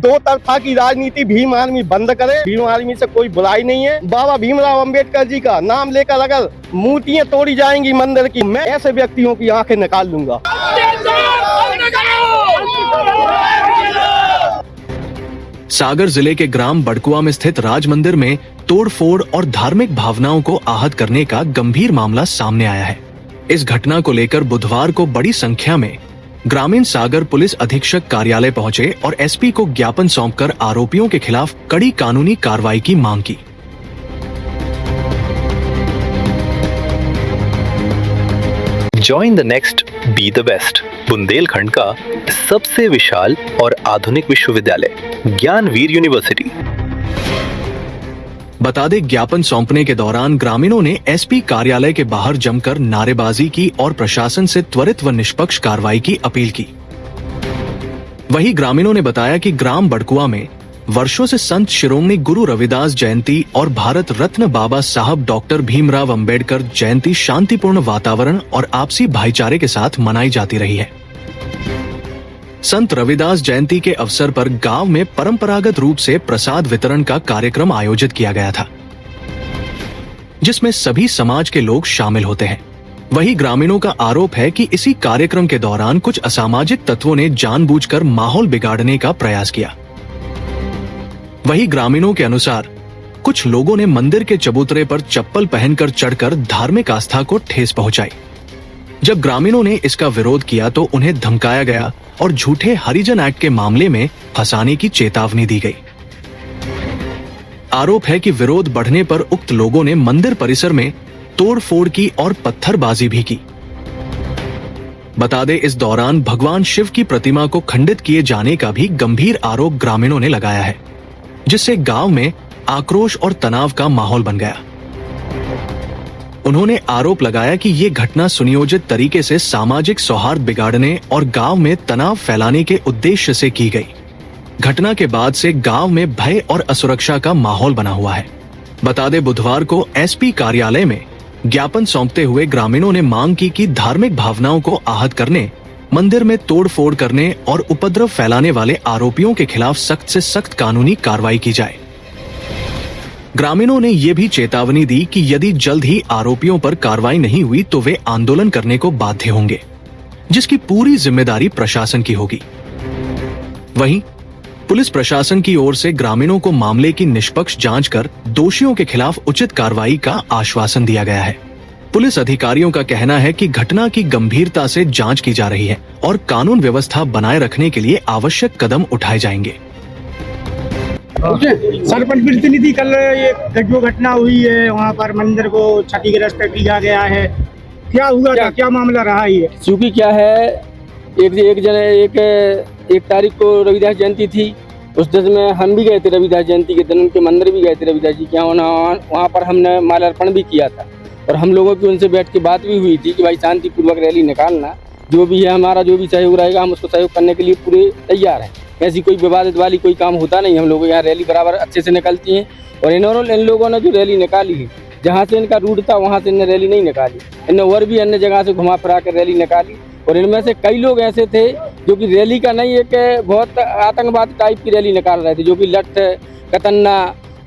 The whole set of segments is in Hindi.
दो तरफा की राजनीति भीम आर्मी बंद करे। भीम आर्मी से कोई बुराई नहीं है। बाबा भीमराव अंबेडकर जी का नाम लेकर अगर मूर्तियां तोड़ी जाएंगी मंदिर की, मैं ऐसे व्यक्तियों की आंखें निकाल लूंगा। सागर जिले के ग्राम बड़कुआ में स्थित राज मंदिर में तोड़फोड़ और धार्मिक भावनाओं को आहत करने का गंभीर मामला सामने आया है। इस घटना को लेकर बुधवार को बड़ी संख्या में ग्रामीण सागर पुलिस अधीक्षक कार्यालय पहुंचे और एसपी को ज्ञापन सौंपकर आरोपियों के खिलाफ कड़ी कानूनी कार्रवाई की मांग की। Join the next, be the best। Bundelkhand का सबसे विशाल और आधुनिक विश्वविद्यालय ज्ञानवीर यूनिवर्सिटी। बता दें, ज्ञापन सौंपने के दौरान ग्रामीणों ने एसपी कार्यालय के बाहर जमकर नारेबाजी की और प्रशासन से त्वरित व निष्पक्ष कार्रवाई की अपील की। वहीं ग्रामीणों ने बताया कि ग्राम बड़कुआ में वर्षों से संत शिरोमणि गुरु रविदास जयंती और भारत रत्न बाबा साहब डॉक्टर भीमराव अंबेडकर जयंती शांतिपूर्ण वातावरण और आपसी भाईचारे के साथ मनाई जाती रही है। संत रविदास जयंती के अवसर पर गांव में परंपरागत रूप से प्रसाद वितरण का कार्यक्रम आयोजित किया गया था, जिसमें सभी समाज के लोग शामिल होते हैं। वहीं ग्रामीणों का आरोप है कि इसी कार्यक्रम के दौरान कुछ असामाजिक तत्वों ने जानबूझकर माहौल बिगाड़ने का प्रयास किया। वहीं ग्रामीणों के अनुसार कुछ लोगों ने मंदिर के चबूतरे पर चप्पल पहनकर चढ़कर धार्मिक आस्था को ठेस पहुंचाई। जब ग्रामीणों ने इसका विरोध किया तो उन्हें धमकाया गया और झूठे हरिजन एक्ट के मामले में फंसाने की चेतावनी दी गई। आरोप है कि विरोध बढ़ने पर उक्त लोगों ने मंदिर परिसर में तोड़फोड़ की और पत्थरबाजी भी की। बता दें, इस दौरान भगवान शिव की प्रतिमा को खंडित किए जाने का भी गंभीर आरोप ग्रामीणों ने लगाया है, जिससे गांव में आक्रोश और तनाव का माहौल बन गया। उन्होंने आरोप लगाया कि ये घटना सुनियोजित तरीके से सामाजिक सौहार्द बिगाड़ने और गांव में तनाव फैलाने के उद्देश्य से की गई। घटना के बाद से गांव में भय और असुरक्षा का माहौल बना हुआ है। बता दें, बुधवार को एसपी कार्यालय में ज्ञापन सौंपते हुए ग्रामीणों ने मांग की कि धार्मिक भावनाओं को आहत करने, मंदिर में तोड़फोड़ करने और उपद्रव फैलाने वाले आरोपियों के खिलाफ सख्त से सख्त कानूनी कार्रवाई की जाए। ग्रामीणों ने ये भी चेतावनी दी कि यदि जल्द ही आरोपियों पर कार्रवाई नहीं हुई तो वे आंदोलन करने को बाध्य होंगे, जिसकी पूरी जिम्मेदारी प्रशासन की होगी। वहीं पुलिस प्रशासन की ओर से ग्रामीणों को मामले की निष्पक्ष जांच कर दोषियों के खिलाफ उचित कार्रवाई का आश्वासन दिया गया है। पुलिस अधिकारियों का कहना है कि घटना की गंभीरता से जांच की जा रही है और कानून व्यवस्था बनाए रखने के लिए आवश्यक कदम उठाए जाएंगे। सरपंच प्रतिनिधि, कल ये जो घटना हुई है वहाँ पर मंदिर को क्षतिग्रस्त किया गया है, क्या हुआ था, क्या मामला रहा ये? चूँकि क्या है, एक तारीख को रविदास जयंती थी। उस दिन में हम भी गए थे, रविदास जयंती के दिन उनके मंदिर भी गए थे रविदास जी के यहाँ। वहाँ पर हमने माल्यार्पण भी किया था और हम लोगों की उनसे बैठ के बात भी हुई थी कि भाई शांतिपूर्वक रैली निकालना, जो भी है हमारा जो भी सहयोग रहेगा हम उसको सहयोग करने के लिए पूरे तैयार हैं। ऐसी कोई विवादित वाली कोई काम होता नहीं, हम लोग यहाँ रैली बराबर अच्छे से निकलती हैं। और इन लोगों ने जो रैली निकाली है, जहाँ से इनका रूट था वहाँ से इन्हें रैली नहीं निकाली, इन्हें और भी अन्य जगह से घुमा फिरा कर रैली निकाली। और इनमें से कई लोग ऐसे थे जो कि रैली का नहीं, एक बहुत आतंकवाद टाइप की रैली निकाल रहे थे, जो कि लठ, कतन्ना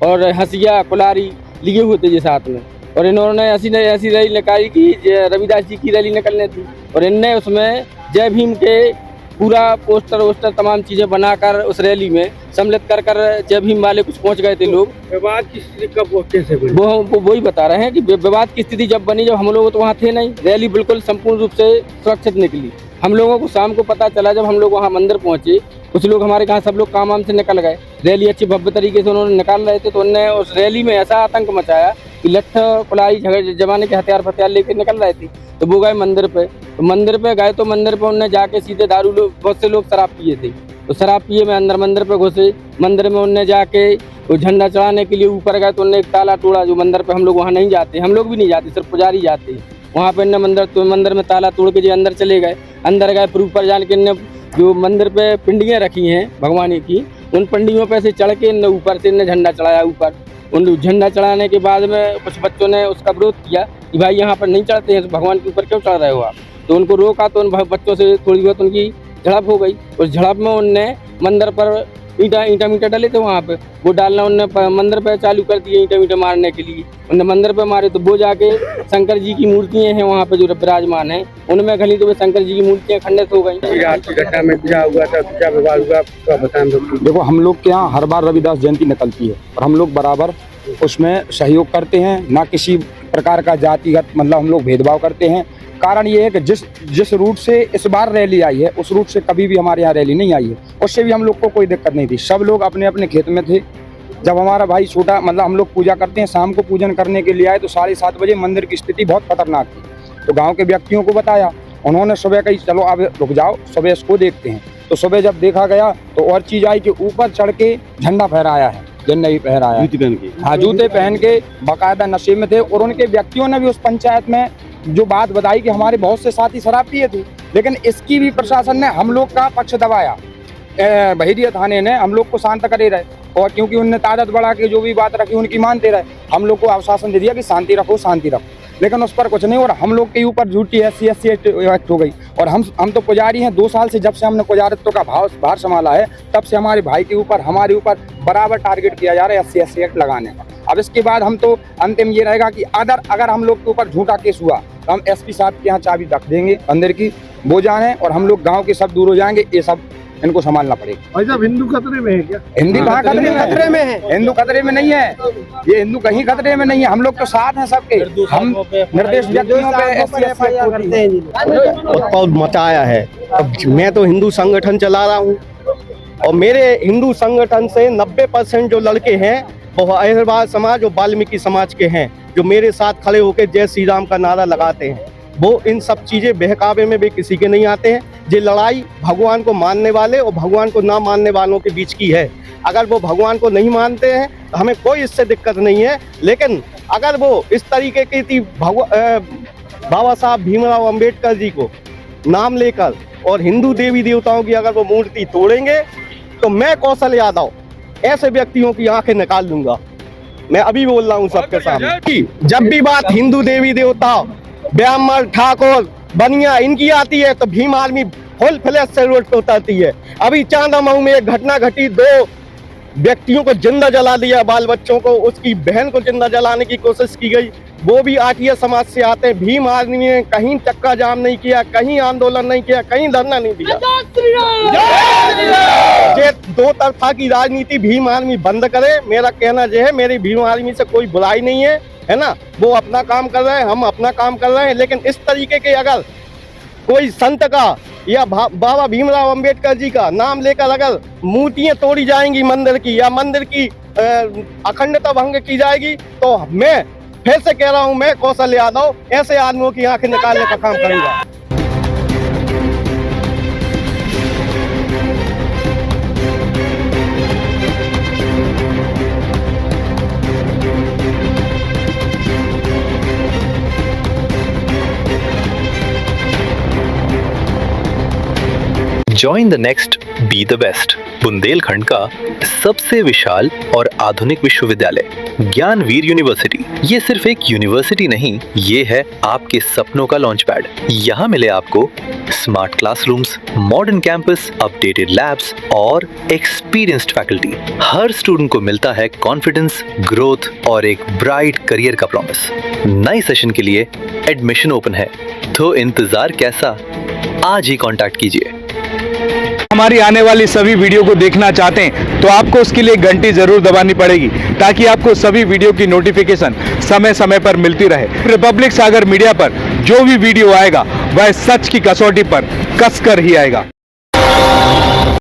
और हंसिया, कुलारी लिए हुए थे साथ में। और इन्होंने ऐसी रैली निकाली कि रविदास जी की रैली निकलने थी और इनने उसमें जय भीम के पूरा पोस्टर वोस्टर तमाम चीजें बनाकर उस रैली में सम्मिलित कर जय भीम वाले कुछ पहुंच गए थे लोग। विवाद की स्थिति कब कैसे बनी? वो ही बता रहे हैं कि विवाद की स्थिति जब बनी, जब हम लोग तो वहाँ थे नहीं, रैली बिल्कुल संपूर्ण रूप से सुरक्षित निकली। हम लोगों को शाम को पता चला जब हम लोग वहाँ मंदिर पहुंचे, कुछ लोग हमारे कहा सब लोग काम वाम से निकल गए। रैली अच्छी भव्य तरीके से उन्होंने निकाल रहे थे, तो उन्होंने उस रैली में ऐसा आतंक मचाया कि लठ, कुलाई, झगड़े जमाने के हथियार लेके निकल रहे थे। तो वो गए मंदिर पे, तो मंदिर पे गए तो मंदिर पे उनने जाके सीधे दारू, बहुत से लोग शराब पिए थे, तो शराब पिए में अंदर मंदिर पे घुसे। मंदिर में उनने जाके वो झंडा चढ़ाने के लिए ऊपर गए तो उनने एक ताला तोड़ा। जो मंदिर पे हम लोग वहाँ नहीं जाते, हम लोग भी नहीं जाते, सिर्फ पुजारी जाते हैं वहाँ पे। इनने मंदिर में ताला तोड़ के जो अंदर चले गए, अंदर गए फिर ऊपर जान के इनने जो मंदिर पे पिंडियाँ रखी हैं भगवान की, उन पिंडियों पे से चढ़ के इनने ऊपर से इनने झंडा चढ़ाया ऊपर। उन झंडा चढ़ाने के बाद में कुछ बच्चों ने उसका विरोध किया कि भाई यहाँ पर नहीं चढ़ते हैं, भगवान के ऊपर क्यों चढ़ रहे हो आप। तो उनको रोका तो उन बच्चों से थोड़ी बहुत उनकी झड़प हो गई। उस झड़प में उनने मंदिर पर ईंटा मीटा डले थे वहाँ पे, वो डालना उनने मंदिर पे चालू कर दिए ईंटा मीटा मारने के लिए। उनने मंदिर पे मारे तो वो जाके शंकर जी की मूर्तियां हैं वहाँ पे जो विराजमान है उनमें खली तो वे शंकर जी की मूर्तियां खंडित हो गई। रात की घटना में क्या हुआ था, क्या विवाद हुआ, क्या बताएं। देखो, हम लोग के यहाँ हर बार रविदास जयंती निकलती है और हम लोग बराबर उसमें सहयोग करते हैं, ना किसी प्रकार का जातिगत मतलब हम लोग भेदभाव करते हैं। कारण ये है कि जिस रूट से इस बार रैली आई है उस रूट से कभी भी हमारे यहाँ रैली नहीं आई है, उससे भी हम लोग को कोई दिक्कत नहीं थी। सब लोग अपने अपने खेत में थे। जब हमारा भाई छोटा मतलब हम लोग पूजा करते हैं, शाम को पूजन करने के लिए आए तो 7:30 बजे मंदिर की स्थिति बहुत खतरनाक थी। तो गाँव के व्यक्तियों को बताया, उन्होंने सुबह कही चलो अब रुक जाओ, सुबह इसको देखते हैं। तो सुबह जब देखा गया तो और चीज़ आई कि ऊपर चढ़ के झंडा फहराया है, झंडा ही फहराया, हाँ जूते पहन के बाकायदा नशे में थे। और उनके व्यक्तियों ने भी उस पंचायत में जो बात बताई कि हमारे बहुत से साथी शराब पिए थे, लेकिन इसकी भी प्रशासन ने हम लोग का पक्ष दबाया। बहेरिया थाने ने हम लोग को शांत करे रहे और क्योंकि उनने तादाद बढ़ा के जो भी बात रखी उनकी मानते रहे। हम लोग को आश्वासन दे दिया कि शांति रखो शांति रखो, लेकिन उस पर कुछ नहीं। और हम लोग के ऊपर झूठी SC एक्ट हो गई। और हम तो पुजारी हैं, 2 साल से जब से हमने पुजारित्व का भार संभाला है तब से हमारे भाई के ऊपर हमारे ऊपर बराबर टारगेट किया जा रहा है SC एक्ट लगाने का। अब इसके बाद हम तो अंतिम ये रहेगा कि अगर हम लोग के ऊपर झूठा केस हुआ तो हम SP साहब के यहाँ चाबी रख देंगे मंदिर की, वो जाने और हम लोग गाँव के सब दूर हो जाएंगे। ये सब इनको संभालना पड़ेगा। भाई साहब, हिंदू खतरे में है क्या? हिंदू कहाँ खतरे में है? हिंदू खतरे में नहीं है, ये हिंदू कहीं खतरे में नहीं है। हम लोग तो साथ हैं सबके। हम निर्देश व्यक्तियों पे FIR करते हैं, उत्पाद मचाया है। अब मैं तो हिंदू संगठन चला रहा हूँ और मेरे हिंदू संगठन से 90% जो लड़के हैं वो अहिरवार समाज और वाल्मीकि समाज के हैं, जो मेरे साथ खड़े होकर जय श्री राम का नारा लगाते हैं। वो इन सब चीज़ें बहकावे में भी किसी के नहीं आते हैं। ये लड़ाई भगवान को मानने वाले और भगवान को ना मानने वालों के बीच की है। अगर वो भगवान को नहीं मानते हैं तो हमें कोई इससे दिक्कत नहीं है, लेकिन अगर वो इस तरीके की बाबा साहब भीमराव अंबेडकर जी को नाम लेकर और हिंदू देवी देवताओं की अगर वो मूर्ति तोड़ेंगे तो मैं कौशल यादव ऐसे व्यक्तियों की आंखें निकाल लूंगा। मैं अभी बोल रहा हूँ सबके सामने। जब भी बात हिंदू देवी देवता ब्राह्मण ठाकुर बनिया इनकी आती है तो भीम आर्मी फुल फ्लैश से रोड पे उतरती है। अभी चांदामऊ में एक घटना घटी, 2 व्यक्तियों को जिंदा जला दिया, बाल बच्चों को, उसकी बहन को जिंदा जलाने की कोशिश की गई। वो भी आठिया समाज से आते हैं। भीम आर्मी ने कहीं चक्का जाम नहीं किया, कहीं आंदोलन नहीं किया, कहीं धरना नहीं दिया। ये 2 तरफा की राजनीति भीम आर्मी बंद करे, मेरा कहना यह है। मेरी भीम आर्मी से कोई बुराई नहीं है ना, वो अपना काम कर रहे हैं, हम अपना काम कर रहे हैं। लेकिन इस तरीके के अगर कोई संत का या बाबा भीमराव अंबेडकर जी का नाम लेकर अगर मूर्तियां तोड़ी जाएंगी मंदिर की या मंदिर की अखंडता भंग की जाएगी तो मैं फिर से कह रहा हूं, मैं कौशल यादव ऐसे आदमियों की आंखें निकालने का काम करूंगा। Join the next, be the best. Bundelkhand का सबसे विशाल और आधुनिक विश्वविद्यालय ज्ञानवीर यूनिवर्सिटी। ये सिर्फ एक यूनिवर्सिटी नहीं, ये है आपके सपनों का लॉन्च पैड। यहाँ मिले आपको smart classrooms, modern campus, updated labs और एक्सपीरियंस्ड फैकल्टी। हर स्टूडेंट को मिलता है कॉन्फिडेंस, ग्रोथ और एक ब्राइट करियर का प्रॉमिस। नए सेशन के लिए एडमिशन ओपन है, तो इंतजार कैसा? आज ही कांटेक्ट कीजिए। हमारी आने वाली सभी वीडियो को देखना चाहते हैं तो आपको उसके लिए घंटी जरूर दबानी पड़ेगी ताकि आपको सभी वीडियो की नोटिफिकेशन समय समय पर मिलती रहे। रिपब्लिक सागर मीडिया पर जो भी वीडियो आएगा वह सच की कसौटी पर कसकर ही आएगा।